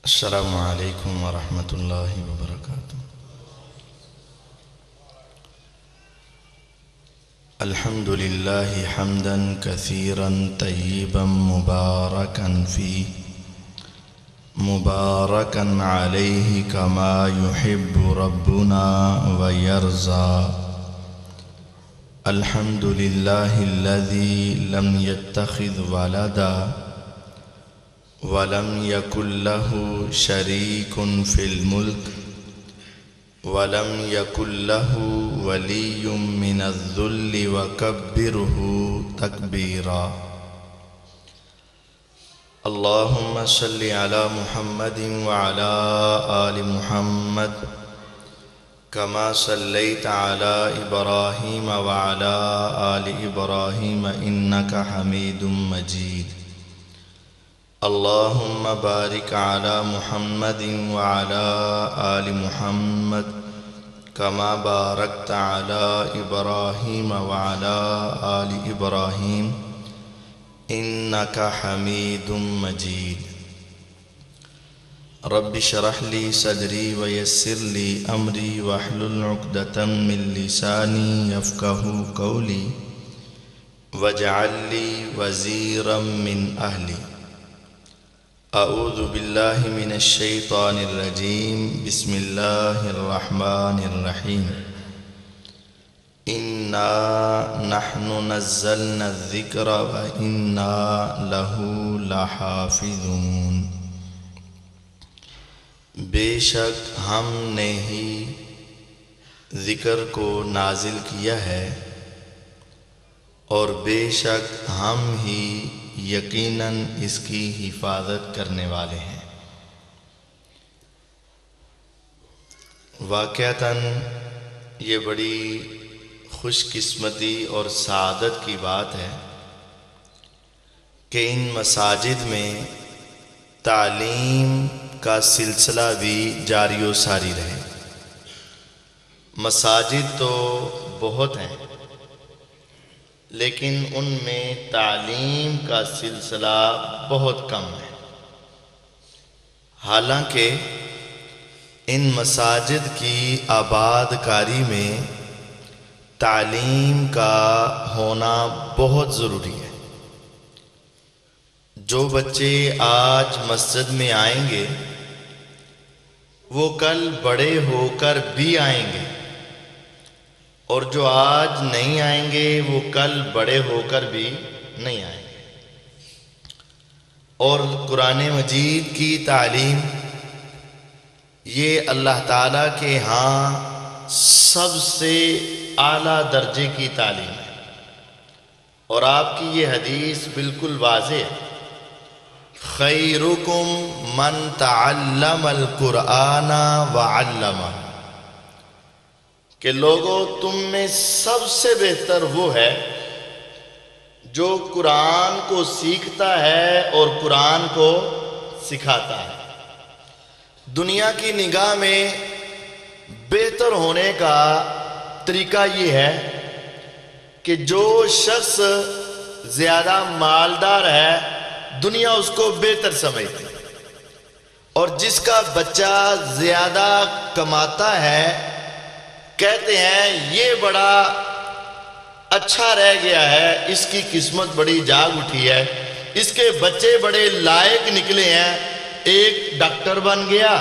السلام علیکم ورحمۃ اللہ وبرکاتہ۔ الحمد للہ حمدا کثیرا طیبا مبارکا فیہ مبارکا علیہ کما یحب ربنا ویرضی۔ الحمد للہ الذی لم یتخذ ولدا ولم یکن لہ شریک فی الملک ولم یکن لہ ولی من الذل وکبرہ تکبیرا۔ اللہم صل علی محمد وعلی آل محمد کما صلیت علی ابراہیم وعلی آل ابراہیم انک حمید مجید۔ اللہم بارک علی محمد وعلی آل محمد کما بارکت علی ابراہیم وعلی آل ابراہیم انک حمید مجید۔ رب اشرح لی صدری ویسر لی امری واحلل عقدۃ من لسانی یفقہوا قولی واجعل لی وزیرا من اہلی۔ اعوذ باللہ من الشیطان الرجیم، بسم اللہ الرحمن الرحیم۔ انا نحن نزلنا الذکر وانا لہ لحافظون۔ بے شک ہم نے ہی ذکر کو نازل کیا ہے اور بے شک ہم ہی یقیناً اس کی حفاظت کرنے والے ہیں۔ واقعتاً یہ بڑی خوش قسمتی اور سعادت کی بات ہے کہ ان مساجد میں تعلیم کا سلسلہ بھی جاری و ساری رہے۔ مساجد تو بہت ہیں لیکن ان میں تعلیم کا سلسلہ بہت کم ہے۔ حالانکہ ان مساجد کی آباد کاری میں تعلیم کا ہونا بہت ضروری ہے۔ جو بچے آج مسجد میں آئیں گے وہ کل بڑے ہو کر بھی آئیں گے، اور جو آج نہیں آئیں گے وہ کل بڑے ہو کر بھی نہیں آئیں گے۔ اور قرآن مجید کی تعلیم یہ اللہ تعالیٰ کے ہاں سب سے اعلیٰ درجے کی تعلیم ہے، اور آپ کی یہ حدیث بالکل واضح ہے، خیرکم من تعلم القرآن وعلمہ، کہ لوگوں تم میں سب سے بہتر وہ ہے جو قرآن کو سیکھتا ہے اور قرآن کو سکھاتا ہے۔ دنیا کی نگاہ میں بہتر ہونے کا طریقہ یہ ہے کہ جو شخص زیادہ مالدار ہے دنیا اس کو بہتر سمجھتی ہے، اور جس کا بچہ زیادہ کماتا ہے کہتے ہیں یہ بڑا اچھا رہ گیا ہے، اس کی قسمت بڑی جاگ اٹھی ہے، اس کے بچے بڑے لائق نکلے ہیں، ایک ڈاکٹر بن گیا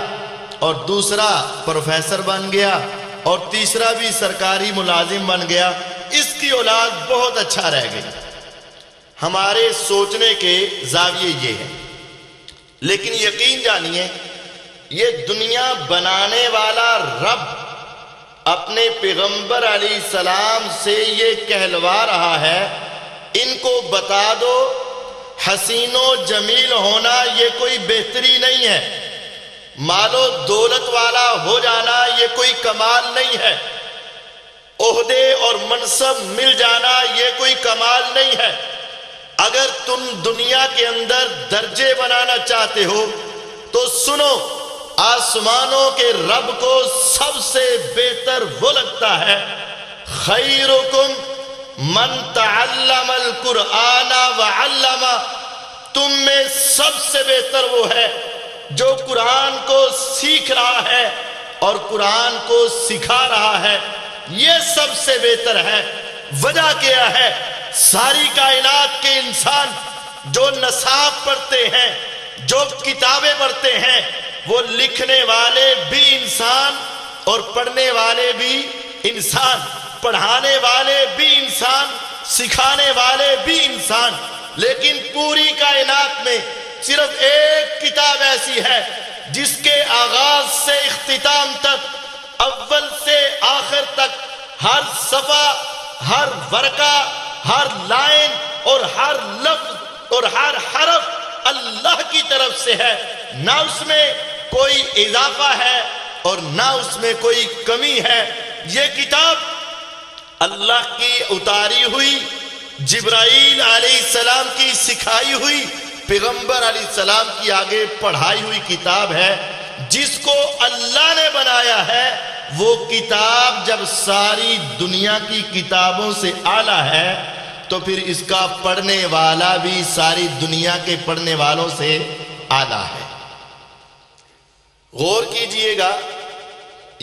اور دوسرا پروفیسر بن گیا اور تیسرا بھی سرکاری ملازم بن گیا، اس کی اولاد بہت اچھا رہ گئی۔ ہمارے سوچنے کے زاویے یہ ہے، لیکن یقین جانیے یہ دنیا بنانے والا رب اپنے پیغمبر علیہ السلام سے یہ کہلوا رہا ہے، ان کو بتا دو حسین و جمیل ہونا یہ کوئی بہتری نہیں ہے، مال و دولت والا ہو جانا یہ کوئی کمال نہیں ہے، عہدے اور منصب مل جانا یہ کوئی کمال نہیں ہے۔ اگر تم دنیا کے اندر درجے بنانا چاہتے ہو تو سنو، آسمانوں کے رب کو سب سے بہتر وہ لگتا ہے، خیرکم من تعلم القرآن وعلمہ، تم میں سب سے بہتر وہ ہے جو قرآن کو سیکھ رہا ہے اور قرآن کو سکھا رہا ہے، یہ سب سے بہتر ہے۔ وجہ کیا ہے؟ ساری کائنات کے انسان جو نصاب پڑھتے ہیں، جو کتابیں پڑھتے ہیں، وہ لکھنے والے بھی انسان اور پڑھنے والے بھی انسان، پڑھانے والے بھی انسان، سکھانے والے بھی انسان، لیکن پوری کائنات میں صرف ایک کتاب ایسی ہے جس کے آغاز سے اختتام تک، اول سے آخر تک، ہر صفحہ، ہر ورقہ، ہر لائن اور ہر لفظ اور ہر حرف اللہ کی طرف سے ہے، نہ اس میں کوئی اضافہ ہے اور نہ اس میں کوئی کمی ہے۔ یہ کتاب اللہ کی اتاری ہوئی، جبرائیل علیہ السلام کی سکھائی ہوئی، پیغمبر علیہ السلام کی آگے پڑھائی ہوئی کتاب ہے۔ جس کو اللہ نے بنایا ہے وہ کتاب جب ساری دنیا کی کتابوں سے اعلیٰ ہے تو پھر اس کا پڑھنے والا بھی ساری دنیا کے پڑھنے والوں سے اعلیٰ ہے۔ غور کیجئے گا،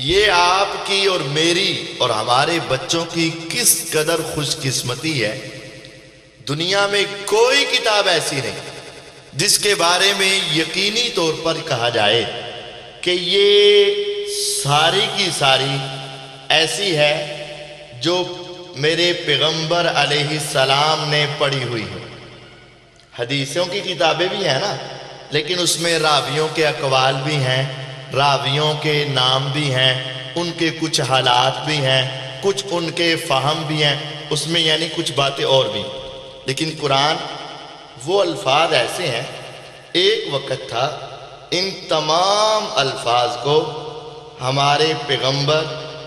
یہ آپ کی اور میری اور ہمارے بچوں کی کس قدر خوش قسمتی ہے۔ دنیا میں کوئی کتاب ایسی نہیں جس کے بارے میں یقینی طور پر کہا جائے کہ یہ ساری کی ساری ایسی ہے جو میرے پیغمبر علیہ السلام نے پڑھی ہوئی ہے۔ حدیثوں کی کتابیں بھی ہیں نا، لیکن اس میں راویوں کے اقوال بھی ہیں، راویوں کے نام بھی ہیں، ان کے کچھ حالات بھی ہیں، کچھ ان کے فہم بھی ہیں اس میں، یعنی کچھ باتیں اور بھی۔ لیکن قرآن وہ الفاظ ایسے ہیں، ایک وقت تھا ان تمام الفاظ کو ہمارے پیغمبر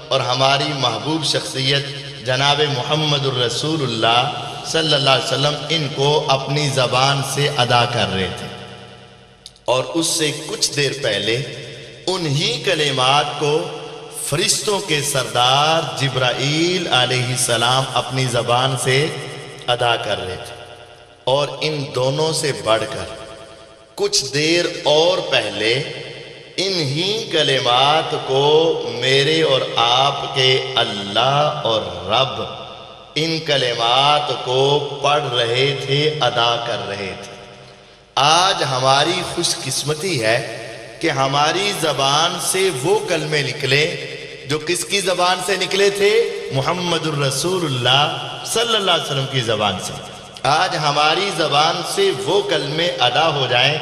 اور ہماری محبوب شخصیت جناب محمد الرسول اللہ صلی اللہ علیہ وسلم ان کو اپنی زبان سے ادا کر رہے تھے، اور اس سے کچھ دیر پہلے انہی کلمات کو فرشتوں کے سردار جبرائیل علیہ السلام اپنی زبان سے ادا کر رہے تھے۔ اور ان دونوں سے بڑھ کر کچھ دیر اور پہلے انہی کلمات کو میرے اور آپ کے اللہ اور رب ان کلمات کو پڑھ رہے تھے، ادا کر رہے تھے۔ آج ہماری خوش قسمتی ہے کہ ہماری زبان سے وہ کلمے نکلے جو کس کی زبان سے نکلے تھے؟ محمد الرسول اللہ صلی اللہ علیہ وسلم کی زبان سے۔ آج ہماری زبان سے وہ کلمے ادا ہو جائیں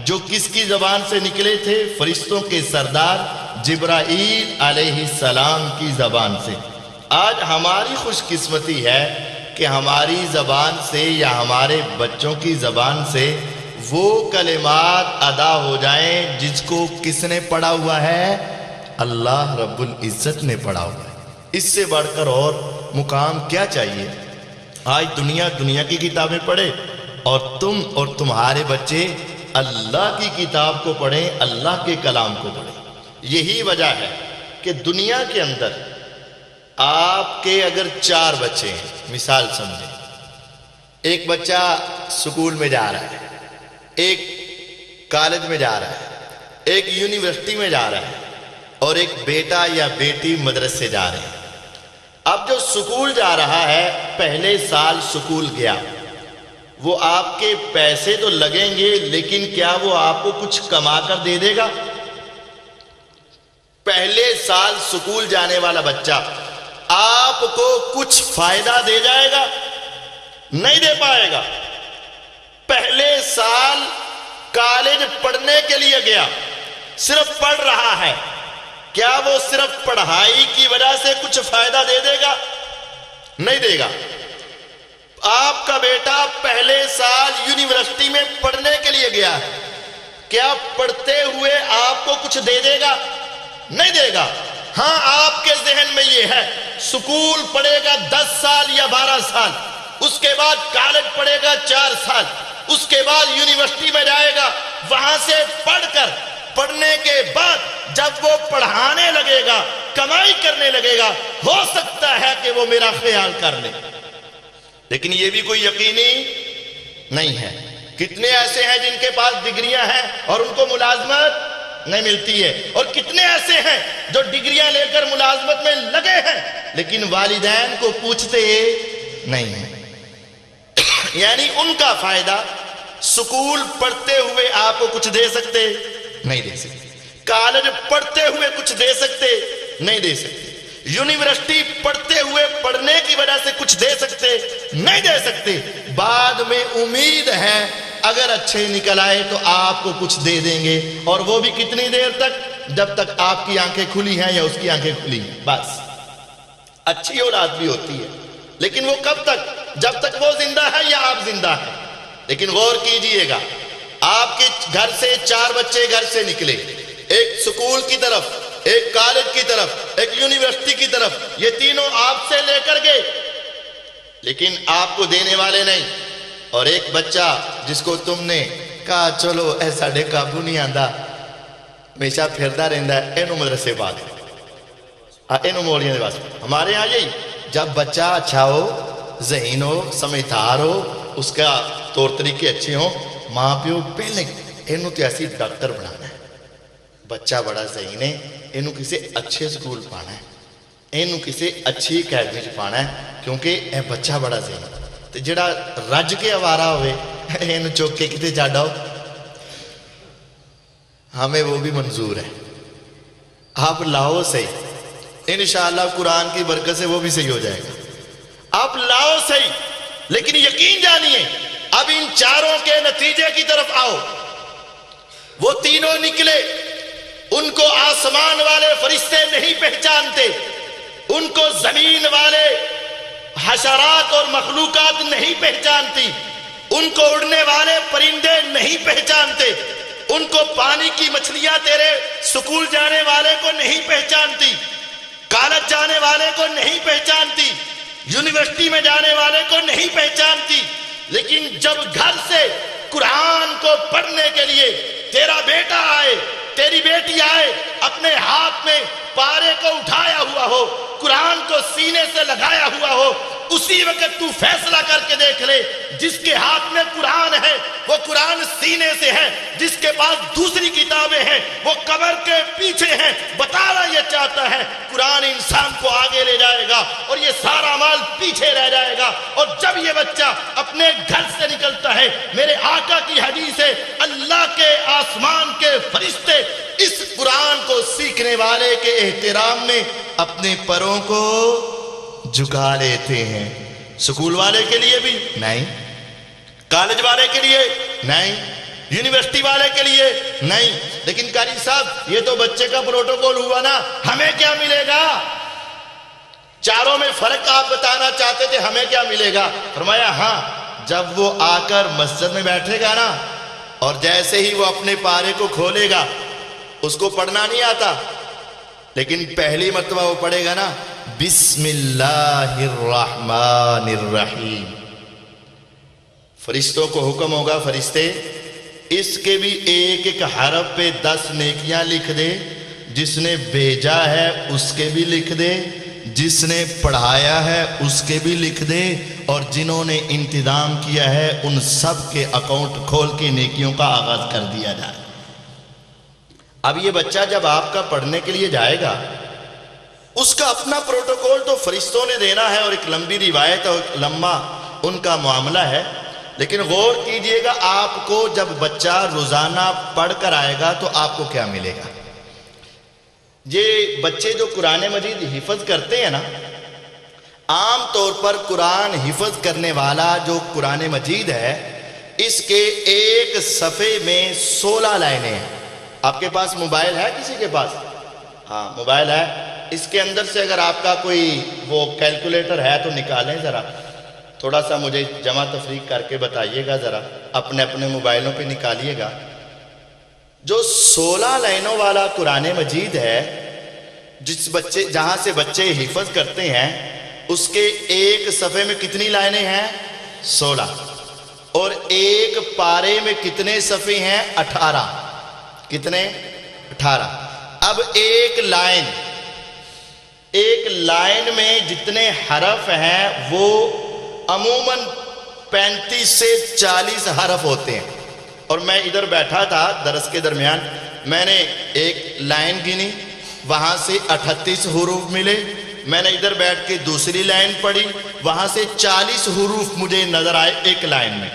جو کس کی زبان سے نکلے تھے؟ فرشتوں کے سردار جبرائیل علیہ السلام کی زبان سے۔ آج ہماری خوش قسمتی ہے کہ ہماری زبان سے یا ہمارے بچوں کی زبان سے وہ کلمات ادا ہو جائیں جس کو کس نے پڑھا ہوا ہے؟ اللہ رب العزت نے پڑھا ہوا ہے۔ اس سے بڑھ کر اور مقام کیا چاہیے؟ آج دنیا کی کتابیں پڑھے اور تم اور تمہارے بچے اللہ کی کتاب کو پڑھیں، اللہ کے کلام کو پڑھیں۔ یہی وجہ ہے کہ دنیا کے اندر آپ کے اگر 4 بچے ہیں، مثال سمجھیں، ایک بچہ سکول میں جا رہا ہے، ایک کالج میں جا رہا ہے، ایک یونیورسٹی میں جا رہا ہے، اور ایک بیٹا یا بیٹی مدرسے جا رہے ہیں۔ اب جو سکول جا رہا ہے، پہلے سال سکول گیا، وہ آپ کے پیسے تو لگیں گے لیکن کیا وہ آپ کو کچھ کما کر دے دے گا؟ پہلے سال سکول جانے والا بچہ آپ کو کچھ فائدہ دے جائے گا؟ نہیں دے پائے گا۔ پہلے سال کالج پڑھنے کے لیے گیا، صرف پڑھ رہا ہے، کیا وہ صرف پڑھائی کی وجہ سے کچھ فائدہ دے دے گا؟ نہیں دے گا۔ آپ کا بیٹا پہلے سال یونیورسٹی میں پڑھنے کے لیے گیا ہے، کیا پڑھتے ہوئے آپ کو کچھ دے دے گا؟ نہیں دے گا۔ ہاں، آپ کے ذہن میں یہ ہے سکول پڑھے گا 10 سال یا 12 سال، اس کے بعد کالج پڑھے گا 4 سال، اس کے بعد یونیورسٹی میں جائے گا، وہاں سے پڑھ کر پڑھنے کے بعد جب وہ پڑھانے لگے گا، کمائی کرنے لگے گا، ہو سکتا ہے کہ وہ میرا خیال کر لے۔ لیکن یہ بھی کوئی یقینی نہیں ہے۔ کتنے ایسے ہیں جن کے پاس ڈگریاں ہیں اور ان کو ملازمت نہیں ملتی ہے، اور کتنے ایسے ہیں جو ڈگریاں لے کر ملازمت میں لگے ہیں لیکن والدین کو پوچھتے نہیں ہیں۔ یعنی ان کا فائدہ سکول پڑھتے ہوئے آپ کو کچھ دے سکتے نہیں دے سکتے، کالج پڑھتے ہوئے کچھ دے سکتے نہیں دے سکتے، یونیورسٹی پڑھتے ہوئے پڑھنے کی وجہ سے کچھ دے سکتے نہیں دے سکتے، بعد میں امید ہے اگر اچھے نکل آئے تو آپ کو کچھ دے دیں گے، اور وہ بھی کتنی دیر تک؟ جب تک آپ کی آنکھیں کھلی ہیں یا اس کی آنکھیں کھلی ہیں، بس۔ اچھی اولاد بھی ہوتی ہے لیکن وہ کب تک؟ جب تک وہ زندہ ہے یا آپ زندہ ہیں۔ لیکن غور کیجئے گا، آپ کے گھر سے 4 بچے گھر سے نکلے، ایک سکول کی طرف، ایک کالج کی طرف، ایک یونیورسٹی کی طرف، یہ تینوں آپ سے لے کر گئے لیکن آپ کو دینے والے نہیں، اور ایک بچہ جس کو تم نے کہا چلو اے ساڈے قابو نہیں آندا، ہمیشہ پھردا رہندا ہے، اینو مدرسے پا دے، اینو مولیاں دے واسطے۔ ہمارے ہاں یہی، جب بچہ اچھا ہو، ذہین ہو، سمجھدار ہو، اس کا طور طریقے اچھے ہوں، ماں پیو پہلے اینو تو ایسی ڈاکٹر بنانا ہے، بچہ بڑا ذہین ہے، اینو کسی اچھے سکول پانا ہے، اینو کسی اچھی اکیڈمی چ پانا ہے، کیونکہ اے بچہ بڑا ذہین ہے۔ تو جڑا رج کے آوارہ ہوئے اینو چوک کے کتے جاڑاؤ، ہمیں وہ بھی منظور ہے، آپ لاؤ صحیح، انشاءاللہ قرآن کی برکت سے وہ بھی صحیح ہو جائے گا، آپ لاؤ صحیح، لیکن یقین جانیے اب ان 4 کے نتیجے کی طرف آؤ۔ وہ تینوں نکلے، ان کو آسمان والے فرشتے نہیں پہچانتے، ان کو زمین والے حشرات اور مخلوقات نہیں پہچانتی، ان کو اڑنے والے پرندے نہیں پہچانتے، ان کو پانی کی مچھلیاں تیرے سکول جانے والے کو نہیں پہچانتی، کالج جانے والے کو نہیں پہچانتی، یونیورسٹی میں جانے والے کو نہیں پہچانتی، لیکن جب گھر سے قرآن کو پڑھنے کے لیے تیرا بیٹا آئے، تیری بیٹی آئے، اپنے ہاتھ میں پارے کو اٹھایا ہوا ہو، قرآن کو سینے سے لگایا ہوا ہو، اسی وقت تو فیصلہ کر کے دیکھ لے، جس کے ہاتھ میں قرآن ہے وہ قرآن سینے سے ہے، جس کے پاس دوسری کتابیں ہیں وہ قبر کے پیچھے ہیں۔ بتانا یہ چاہتا ہے قرآن انسان کو آگے لے جائے گا اور یہ سارا مال پیچھے رہ جائے گا، اور جب یہ بچہ اپنے گھر سے نکلتا ہے، میرے آقا کی حدیث ہے، اللہ کے آسمان کے فرشتے اس قرآن کو سیکھنے والے کے احترام میں اپنے پروں کو جھکا لیتے ہیں۔ سکول والے کے لیے بھی نہیں، کالج والے کے لیے نہیں، یونیورسٹی والے کے لیے نہیں، لیکن قاری صاحب یہ تو بچے کا پروٹوکول ہوا نا، ہمیں کیا ملے گا؟ 4 میں فرق آپ بتانا چاہتے تھے، ہمیں کیا ملے گا؟ فرمایا ہاں، جب وہ آ کر مسجد میں بیٹھے گا نا، اور جیسے ہی وہ اپنے پارے کو کھولے گا، اس کو پڑھنا نہیں آتا لیکن پہلی مرتبہ وہ پڑھے گا نا، بسم اللہ الرحمن الرحیم، فرشتوں کو حکم ہوگا، فرشتے اس کے بھی ایک ایک حرف پہ 10 نیکیاں لکھ دے، جس نے بھیجا ہے اس کے بھی لکھ دے، جس نے پڑھایا ہے اس کے بھی لکھ دے، اور جنہوں نے انتظام کیا ہے ان سب کے اکاؤنٹ کھول کے نیکیوں کا آغاز کر دیا جائے۔ اب یہ بچہ جب آپ کا پڑھنے کے لیے جائے گا، اس کا اپنا پروٹوکول تو فرشتوں نے دینا ہے، اور ایک لمبی روایت اور لمبا ان کا معاملہ ہے، لیکن غور کیجئے گا آپ کو جب بچہ روزانہ پڑھ کر آئے گا تو آپ کو کیا ملے گا؟ یہ بچے جو قرآن مجید حفظ کرتے ہیں نا، عام طور پر قرآن حفظ کرنے والا جو قرآن مجید ہے، اس کے ایک صفحے میں 16 لائنیں ہیں۔ آپ کے پاس موبائل ہے؟ کسی کے پاس؟ ہاں موبائل ہے، اس کے اندر سے اگر آپ کا کوئی وہ کیلکولیٹر ہے تو نکالیں ذرا، تھوڑا سا مجھے جمع تفریق کر کے بتائیے گا، ذرا اپنے اپنے موبائلوں پہ نکالیے گا۔ جو 16 لائنوں والا قرآن مجید ہے، جہاں سے بچے حفظ کرتے ہیں، اس کے ایک صفحے میں کتنی لائنیں ہیں؟ 16، اور ایک پارے میں کتنے صفحے ہیں؟ 18۔ کتنے؟ 18۔ اب ایک لائن میں جتنے حرف ہیں وہ عموماً 35 سے 40 حرف ہوتے ہیں. اور میں ادھر بیٹھا تھا درس کے درمیان، میں نے ایک لائن گنی، وہاں سے 38 حروف ملے. میں نے ادھر بیٹھ کے دوسری لائن پڑھی، وہاں سے 40 حروف مجھے نظر آئے ایک لائن میں.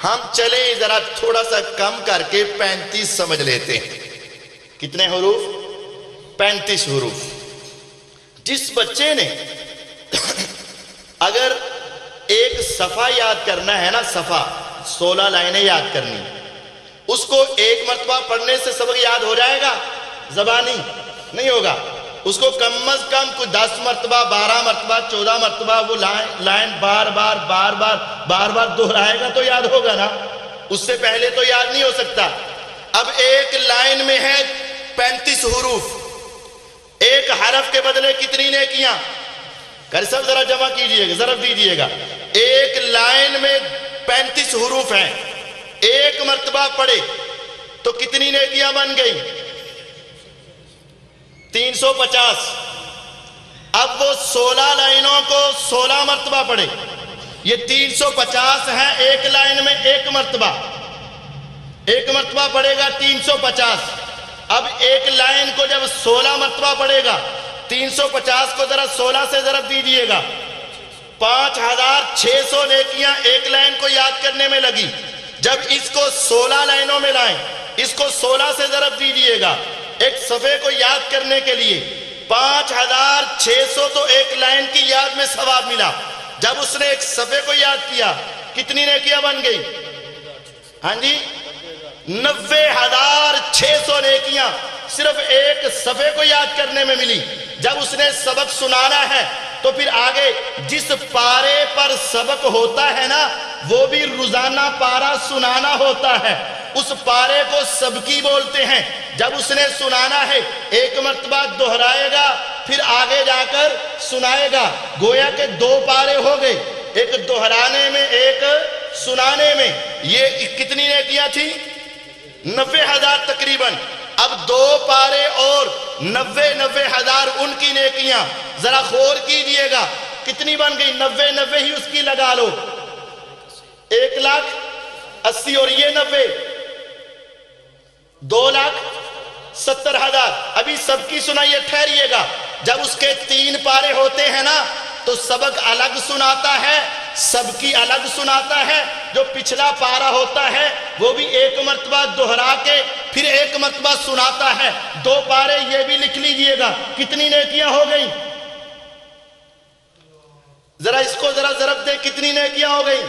ہم چلے ذرا تھوڑا سا کم کر کے 35 سمجھ لیتے ہیں. کتنے حروف؟ 35 حروف. جس بچے نے اگر ایک صفحہ یاد کرنا ہے نا، صفحہ 16 لائنیں یاد کرنی، اس کو ایک مرتبہ پڑھنے سے سبق یاد ہو جائے گا؟ زبانی نہیں ہوگا. اس کو کم از کم کوئی 10 مرتبہ 12 مرتبہ 14 مرتبہ وہ لائن بار بار دہرائے گا تو یاد ہوگا نا. اس سے پہلے تو یاد نہیں ہو سکتا. اب ایک لائن میں ہے 35 حروف، ایک حرف کے بدلے کتنی نیکیاں؟ کر سب ذرا جمع کیجئے گا، ضرب دیجئے گا. ایک لائن میں 35 حروف ہیں، ایک مرتبہ پڑھے تو کتنی نیکیاں بن گئی؟ 350. اب وہ 16 لائنوں کو 16 مرتبہ پڑھے، یہ 350 ہیں ایک لائن میں ایک مرتبہ پڑھے گا 350. اب ایک لائن کو جب 16 مرتبہ پڑھے گا، 350 کو ذرا 16 سے ضرب دیجئے گا، 5600 نیکیاں ایک لائن کو یاد کرنے میں لگی. جب اس کو 16 لائنوں میں لائیں، اس کو 16 سے ضرب دیجئے گا، ایک صفحے کو یاد کرنے کے لیے 5600 تو ایک لائن کی یاد میں ثواب ملا. جب اس نے ایک صفحے کو یاد کیا کتنی نیکیاں بن گئی؟ ہاں جی، 90,600 نیکیاں صرف ایک صفحے کو یاد کرنے میں ملی. جب اس نے سبق سنانا ہے تو پھر آگے جس پارے پر سبق ہوتا ہے نا، وہ بھی روزانہ پارہ سنانا ہوتا ہے. اس پارے کو سبکی بولتے ہیں. جب اس نے سنانا ہے ایک مرتبہ دہرائے گا، پھر آگے جا کر سنائے گا. گویا کہ 2 پارے ہو گئے، ایک دہرانے میں ایک سنانے میں. یہ کتنی نیکیاں تھی؟ 90,000 تقریباً. اب 2 پارے اور 90,000 ان کی نیکیاں ذرا غور کیجئے گا کتنی بن گئی. 90 ہی اس کی لگا لو، 1,80,000 اور یہ 90 2,70,000. ابھی سب کی سنائیے، ٹھہریے گا. جب اس کے 3 پارے ہوتے ہیں نا تو سبق الگ سناتا ہے، سب کی الگ سناتا ہے. جو پچھلا پارا ہوتا ہے وہ بھی ایک مرتبہ دہرا کے پھر ایک مرتبہ سناتا ہے. 2 پارے یہ بھی لکھ لیجئے گا. کتنی نیکیاں ہو گئی؟ ذرا اس کو ذرا ضرب دے، کتنی نیکیاں ہو گئی؟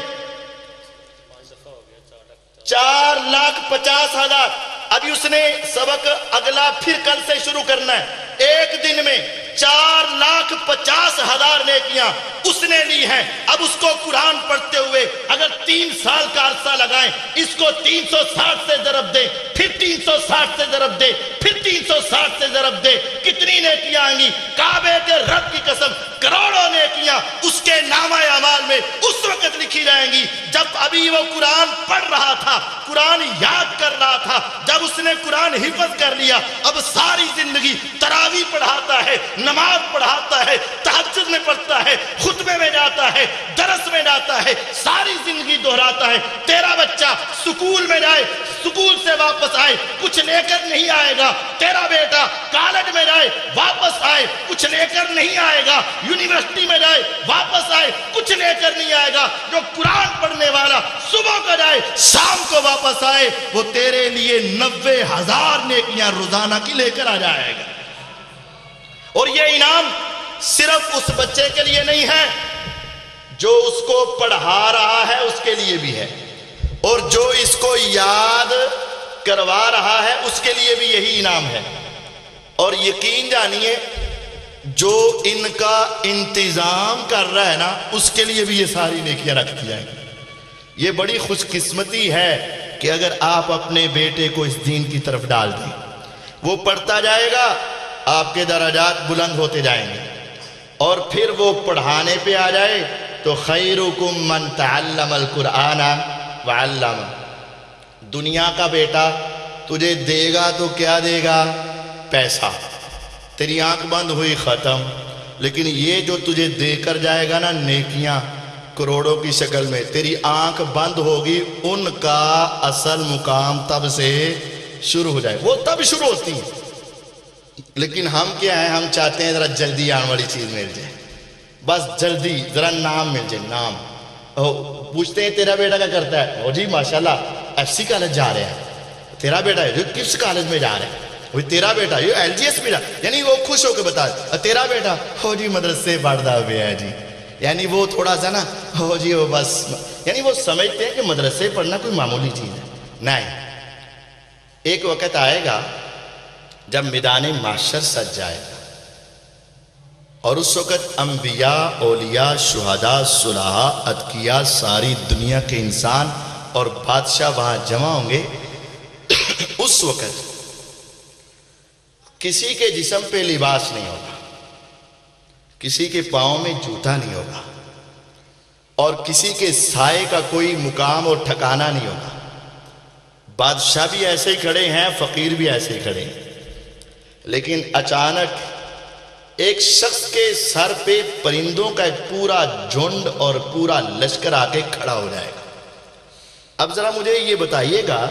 4,50,000. ابھی اس نے سبق اگلا پھر کل سے شروع کرنا ہے. ایک دن میں 4,50,000 نیکیاں اس نے لی ہیں. اب اس کو قرآن پڑھتے ہوئے اگر 3 سال کا عرصہ لگائیں، اس کو 360 سے ضرب دیں، پھر 360 سے ضرب دے، پھر 360 سے ضرب دے، کتنی نیکیاں آئیں گی؟ کعبے کے رب کی قسم کروڑوں نیکیاں اس کے نامہ اعمال میں اس وقت لکھی جائیں گی جب ابھی وہ قرآن پڑھ رہا تھا، قرآن یاد کر رہا تھا. جب اس نے قرآن حفظ کر لیا، اب ساری زندگی تراویح پڑھاتا ہے، نماز پڑھاتا ہے، تہجد میں پڑھتا ہے، خطبے میں جاتا ہے، درس میں جاتا ہے، ساری زندگی دہراتا ہے. تیرا بچہ سکول میں جائے، سکول سے واپس آئے کچھ لے کر نہیں آئے گا. تیرا بیٹا کالج میں جائے واپس آئے کچھ لے کر نہیں آئے گا. یونیورسٹی میں جائے واپس آئے کچھ لے کر نہیں آئے گا. جو قرآن پڑھنے والا صبح کو جائے شام کو واپس آئے، وہ تیرے لیے 90,000 نیکیاں روزانہ کی لے کر آ جائے گا. اور یہ انعام صرف اس بچے کے لیے نہیں ہے، جو اس کو پڑھا رہا ہے اس کے لیے بھی ہے، اور جو اس کو یاد کروا رہا ہے اس کے لیے بھی یہی انعام ہے. اور یقین جانیے جو ان کا انتظام کر رہا ہے نا، اس کے لیے بھی یہ ساری نیکیاں رکھ دی جائیں گی. یہ بڑی خوش قسمتی ہے کہ اگر آپ اپنے بیٹے کو اس دین کی طرف ڈال دیں، وہ پڑھتا جائے گا، آپ کے درجات بلند ہوتے جائیں گے. اور پھر وہ پڑھانے پہ آ جائے تو خیرکم من تعلم القرآن وعلم. دنیا کا بیٹا تجھے دے گا تو کیا دے گا؟ پیسہ. تیری آنکھ بند ہوئی ختم. لیکن یہ جو تجھے دے کر جائے گا نا نیکیاں، کروڑوں کی شکل میں، تیری آنکھ بند ہوگی، ان کا اصل مقام تب سے شروع ہو جائے، وہ تب شروع ہوتی ہے۔ لیکن ہم کیا ہیں، ہم چاہتے ہیں ذرا جلدی آنے والی چیز مل جائے، بس جلدی ذرا نام مل جائے، نام۔ پوچھتے ہیں تیرا بیٹا کیا کرتا ہے؟ وہ جی ماشاءاللہ ایف سی کالج جا رہے ہیں۔ تیرا بیٹا ہے جو کس کالج میں جا رہے ہیں؟ وہ تیرا بیٹا یہ ایل جی ایس میں جا، یعنی وہ خوش ہو کے بتا دے تیرا بیٹا ہو جی مدرسے پڑھتا ہوا ہے جی، یعنی وہ تھوڑا سا نا ہو جی وہ بس، یعنی وہ سمجھتے ہیں کہ مدرسے پڑھنا کوئی معمولی چیز ہے۔ نہیں، ایک وقت آئے گا جب میدان محشر سج جائے گا، اور اس وقت انبیاء، اولیاء، شہداء، صلحاء، اتقیاء، ساری دنیا کے انسان اور بادشاہ وہاں جمع ہوں گے۔ اس وقت کسی کے جسم پہ لباس نہیں ہوگا، کسی کے پاؤں میں جوتا نہیں ہوگا، اور کسی کے سائے کا کوئی مقام اور ٹھکانہ نہیں ہوگا۔ بادشاہ بھی ایسے ہی کھڑے ہیں، فقیر بھی ایسے ہی کھڑے ہیں، لیکن اچانک ایک شخص کے سر پہ پرندوں کا ایک پورا جھنڈ اور پورا لشکر آ کے کھڑا ہو جائے گا۔ اب ذرا مجھے یہ بتائیے گا،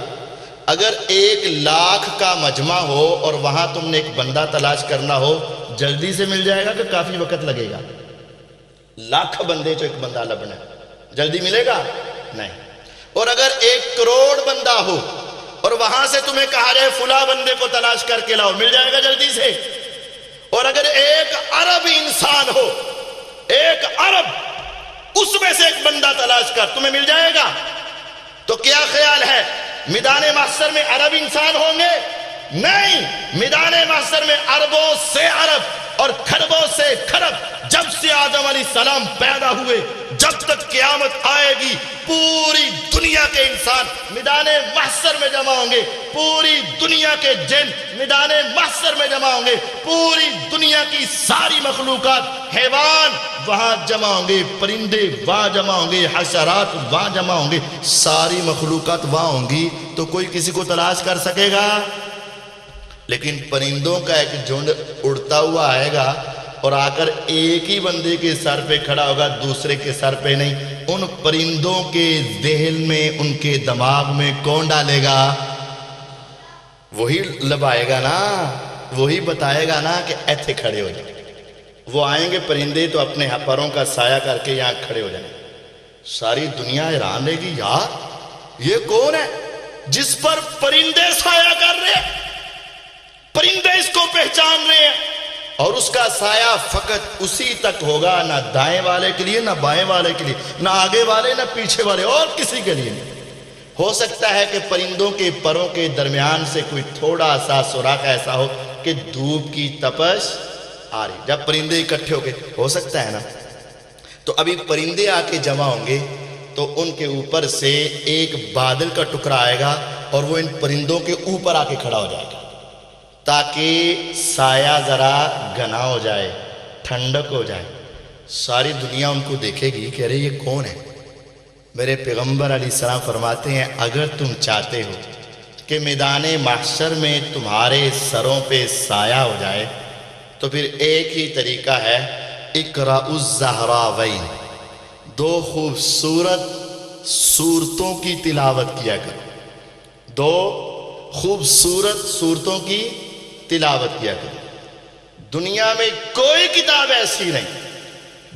اگر 1,00,000 کا مجمع ہو اور وہاں تم نے ایک بندہ تلاش کرنا ہو، جلدی سے مل جائے گا کہ کافی وقت لگے گا؟ 1,00,000 بندے جو ایک بندہ لبنا ہے، جلدی ملے گا؟ نہیں۔ اور اگر 1,00,00,000 بندہ ہو اور وہاں سے تمہیں کہا جائے فلاں بندے کو تلاش کر کے لاؤ، مل جائے گا جلدی سے؟ اور اگر 1 ارب انسان ہو، 1 ارب، اس میں سے ایک بندہ تلاش کر، تمہیں مل جائے گا؟ تو کیا خیال ہے، میدان محشر میں عرب انسان ہوں گے؟ نہیں، میدان محشر میں اربوں سے عرب اور کھربوں سے کھرب، جب سے آدم علیہ السلام پیدا ہوئے جب تک قیامت آئے گی، پوری دنیا کے انسان میدان محشر میں جمع ہوں گے، پوری دنیا کے جن میدان محشر میں جمع ہوں گے، پوری دنیا کی ساری مخلوقات، حیوان وہاں جمع ہوں گے، پرندے وہاں جمع ہوں گے، حشرات وہاں جمع ہوں گے، ساری مخلوقات وہاں ہوں گی، تو کوئی کسی کو تلاش کر سکے گا؟ لیکن پرندوں کا ایک جھنڈ اڑتا ہوا آئے گا اور آ کر ایک ہی بندے کے سر پہ کھڑا ہوگا، دوسرے کے سر پہ نہیں۔ ان پرندوں کے ذہن میں، ان کے دماغ میں کون ڈالے گا؟ وہی لبائے گا نا، وہی بتائے گا نا کہ ایتھے کھڑے ہو جائے۔ وہ آئیں گے پرندے تو اپنے پروں کا سایہ کر کے یہاں کھڑے ہو جائیں، ساری دنیا حیران رہے گی، یار یہ کون ہے جس پر پرندے سایہ کر رہے ہیں، پرندے اس کو پہچان رہے ہیں، اور اس کا سایہ فقط اسی تک ہوگا، نہ دائیں والے کے لیے، نہ بائیں والے کے لیے، نہ آگے والے، نہ پیچھے والے، اور کسی کے لیے نہیں۔ ہو سکتا ہے کہ پرندوں کے پروں کے درمیان سے کوئی تھوڑا سا سوراخ ایسا ہو کہ دھوپ کی تپش آ رہی، جب پرندے اکٹھے ہو کے، ہو سکتا ہے نا۔ تو ابھی پرندے آ کے جمع ہوں گے تو ان کے اوپر سے ایک بادل کا ٹکڑا آئے گا اور وہ ان پرندوں کے اوپر آ کے کھڑا ہو جائے گا، تاکہ سایہ ذرا گنا ہو جائے، ٹھنڈک ہو جائے۔ ساری دنیا ان کو دیکھے گی کہ ارے یہ کون ہے۔ میرے پیغمبر علیہ السلام فرماتے ہیں، اگر تم چاہتے ہو کہ میدان محشر میں تمہارے سروں پہ سایہ ہو جائے تو پھر ایک ہی طریقہ ہے، اقرأ الزہراوین، 2 خوبصورت سورتوں کی تلاوت کیا کرو، 2 خوبصورت سورتوں کی تلاوت کیا کرو۔ دنیا میں کوئی کتاب ایسی نہیں،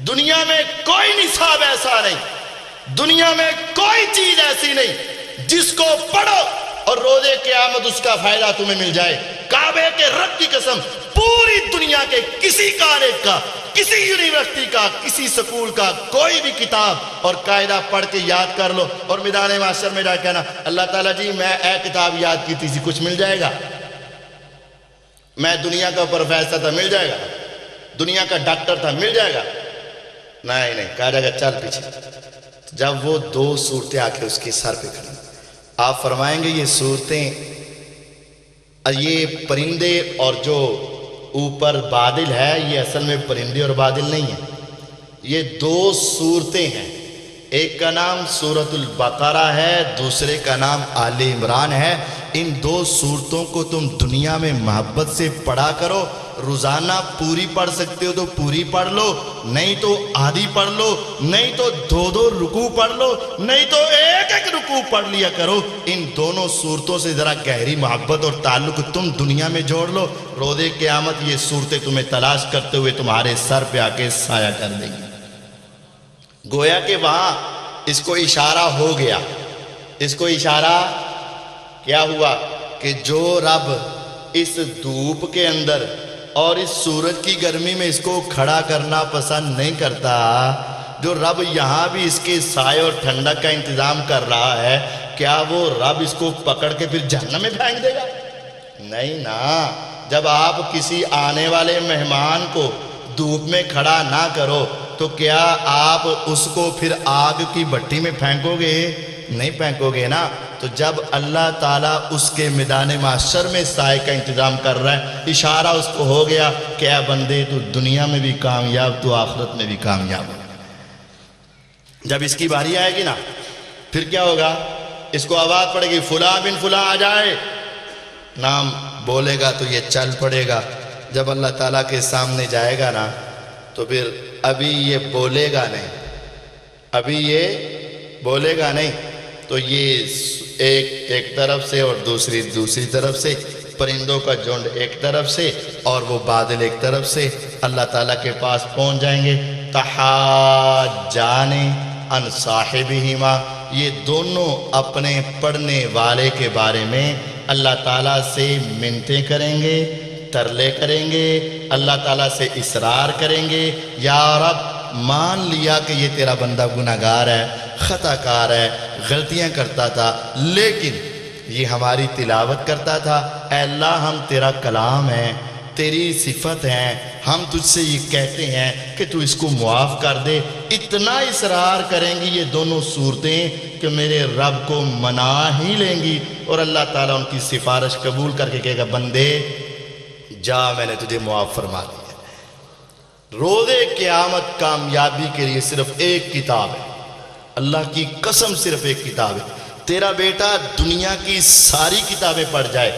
دنیا میں کوئی نصاب ایسا نہیں، دنیا میں کوئی چیز ایسی نہیں جس کو پڑھو اور روز قیامت اس کا فائدہ تمہیں مل جائے۔ کعبے کے رب کی قسم، پوری دنیا کے کسی کالج کا، کسی یونیورسٹی کا، کسی سکول کا کوئی بھی کتاب اور قاعدہ پڑھ کے یاد کر لو اور میدان محشر میں جا کے کہنا، اللہ تعالیٰ جی میں کتاب یاد کی تھی، کچھ مل جائے گا؟ میں دنیا کا پروفیسر تھا، مل جائے گا؟ دنیا کا ڈاکٹر تھا، مل جائے گا؟ نہیں، کہا جائے گا چل پیچھے۔ جب وہ 2 صورتیں آ کے اس کے سر پہ کھڑی، آپ فرمائیں گے یہ صورتیں، یہ پرندے اور جو اوپر بادل ہے یہ اصل میں پرندے اور بادل نہیں ہیں، یہ 2 صورتیں ہیں، ایک کا نام سورۃ البقرہ ہے، دوسرے کا نام آل عمران ہے۔ ان 2 صورتوں کو تم دنیا میں محبت سے پڑھا کرو، روزانہ پوری پڑھ سکتے ہو تو پوری پڑھ لو، نہیں تو آدھی پڑھ لو، نہیں تو 2 رکوع پڑھ لو، نہیں تو ایک رکوع پڑھ لیا کرو۔ ان دونوں صورتوں سے ذرا گہری محبت اور تعلق تم دنیا میں جوڑ لو، روز قیامت یہ صورتیں تمہیں تلاش کرتے ہوئے تمہارے سر پہ آ کے سایہ کر دیں گی۔ گویا کہ وہاں اس کو اشارہ ہو گیا، اس کو اشارہ کیا ہوا کہ جو رب اس دھوپ کے اندر اور اس سورج کی گرمی میں اس کو کھڑا کرنا پسند نہیں کرتا، جو رب یہاں بھی اس کے سائے اور ٹھنڈک کا انتظام کر رہا ہے، کیا وہ رب اس کو پکڑ کے پھر جہنم میں پھینک دے گا؟ نہیں نا۔ جب آپ کسی آنے والے مہمان کو دھوپ میں کھڑا نہ کرو تو کیا آپ اس کو پھر آگ کی بھٹی میں پھینکو گے؟ نہیں پھینکو گے نا۔ تو جب اللہ تعالیٰ اس کے میدان محشر میں سائے کا انتظام کر رہا ہے، اشارہ اس کو ہو گیا کہ اے بندے تو دنیا میں بھی کامیاب، تو آخرت میں بھی کامیاب ہو۔ جب اس کی باری آئے گی نا، پھر کیا ہوگا؟ اس کو آواز پڑے گی فلاں بن فلاں آ جائے، نام بولے گا تو یہ چل پڑے گا۔ جب اللہ تعالیٰ کے سامنے جائے گا نا تو پھر ابھی یہ بولے گا نہیں، ابھی یہ بولے گا نہیں، تو یہ ایک طرف سے اور دوسری طرف سے، پرندوں کا جھنڈ ایک طرف سے اور وہ بادل ایک طرف سے اللہ تعالیٰ کے پاس پہنچ جائیں گے۔ تحاجان عن صاحبہما، یہ دونوں اپنے پڑھنے والے کے بارے میں اللہ تعالیٰ سے منتیں کریں گے، ترلے کریں گے، اللہ تعالیٰ سے اصرار کریں گے، یا رب مان لیا کہ یہ تیرا بندہ گناہگار ہے، خطا کار ہے، غلطیاں کرتا تھا، لیکن یہ ہماری تلاوت کرتا تھا۔ اے اللہ ہم تیرا کلام ہے، تیری صفت ہیں، ہم تجھ سے یہ کہتے ہیں کہ تو اس کو معاف کر دے۔ اتنا اصرار کریں گی یہ دونوں صورتیں کہ میرے رب کو منا ہی لیں گی، اور اللہ تعالیٰ ان کی سفارش قبول کر کے کہے گا بندے جا، میں نے تجھے معاف فرما دیا۔ روز قیامت کامیابی کے لیے صرف ایک کتاب ہے، اللہ کی قسم صرف ایک کتاب ہے۔ تیرا بیٹا دنیا کی ساری کتابیں پڑھ جائے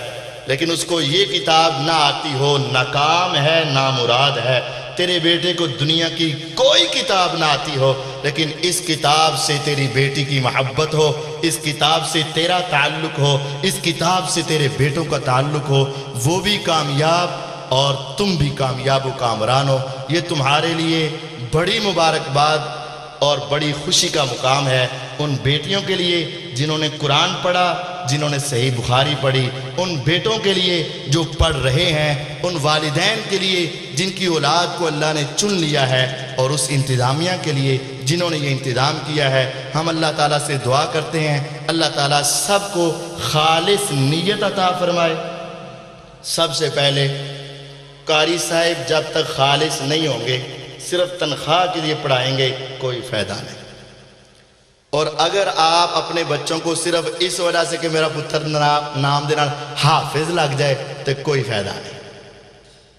لیکن اس کو یہ کتاب نہ آتی ہو، ناکام ہے، نامراد ہے۔ تیرے بیٹے کو دنیا کی کوئی کتاب نہ آتی ہو لیکن اس کتاب سے تیری بیٹی کی محبت ہو، اس کتاب سے تیرا تعلق ہو، اس کتاب سے تیرے بیٹوں کا تعلق ہو، وہ بھی کامیاب اور تم بھی کامیاب و کامران ہو۔ یہ تمہارے لیے بڑی مبارکباد اور بڑی خوشی کا مقام ہے ان بیٹیوں کے لیے جنہوں نے قرآن پڑھا، جنہوں نے صحیح بخاری پڑھی، ان بیٹوں کے لیے جو پڑھ رہے ہیں، ان والدین کے لیے جن کی اولاد کو اللہ نے چن لیا ہے، اور اس انتظامیہ کے لیے جنہوں نے یہ انتظام کیا ہے۔ ہم اللہ تعالیٰ سے دعا کرتے ہیں اللہ تعالیٰ سب کو خالص نیت عطا فرمائے۔ سب سے پہلے قاری صاحب جب تک خالص نہیں ہوں گے، صرف تنخواہ کے لیے پڑھائیں گے، کوئی فائدہ نہیں۔ اور اگر آپ اپنے بچوں کو صرف اس وجہ سے کہ میرا پتر نام دینا حافظ لگ جائے تو کوئی فائدہ نہیں،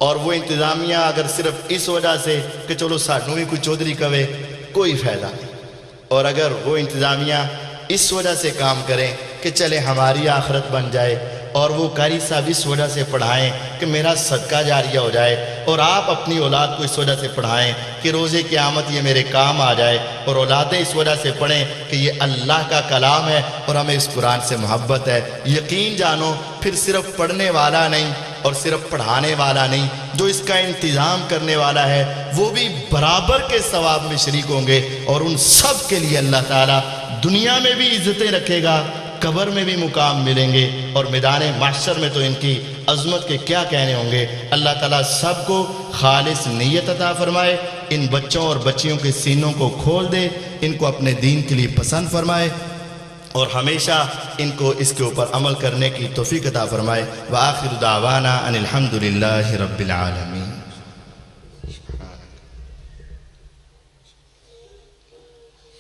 اور وہ انتظامیہ اگر صرف اس وجہ سے کہ چلو سانوں بھی کوئی چودھری کہے، کوئی فائدہ نہیں۔ اور اگر وہ انتظامیہ اس وجہ سے کام کریں کہ چلے ہماری آخرت بن جائے، اور وہ قاری صاحب اس وجہ سے پڑھائیں کہ میرا صدقہ جاریہ ہو جائے، اور آپ اپنی اولاد کو اس وجہ سے پڑھائیں کہ روز قیامت یہ میرے کام آ جائے، اور اولادیں اس وجہ سے پڑھیں کہ یہ اللہ کا کلام ہے اور ہمیں اس قرآن سے محبت ہے، یقین جانو پھر صرف پڑھنے والا نہیں اور صرف پڑھانے والا نہیں، جو اس کا انتظام کرنے والا ہے وہ بھی برابر کے ثواب میں شریک ہوں گے، اور ان سب کے لیے اللہ تعالیٰ دنیا میں بھی عزتیں رکھے گا، قبر میں بھی مقام ملیں گے، اور میدان محشر میں تو ان کی عظمت کے کیا کہنے ہوں گے۔ اللہ تعالیٰ سب کو خالص نیت عطا فرمائے، ان بچوں اور بچیوں کے سینوں کو کھول دے، ان کو اپنے دین کے لیے پسند فرمائے، اور ہمیشہ ان کو اس کے اوپر عمل کرنے کی توفیق عطا فرمائے۔ وآخر دعوانا ان الحمد للہ رب العالمین۔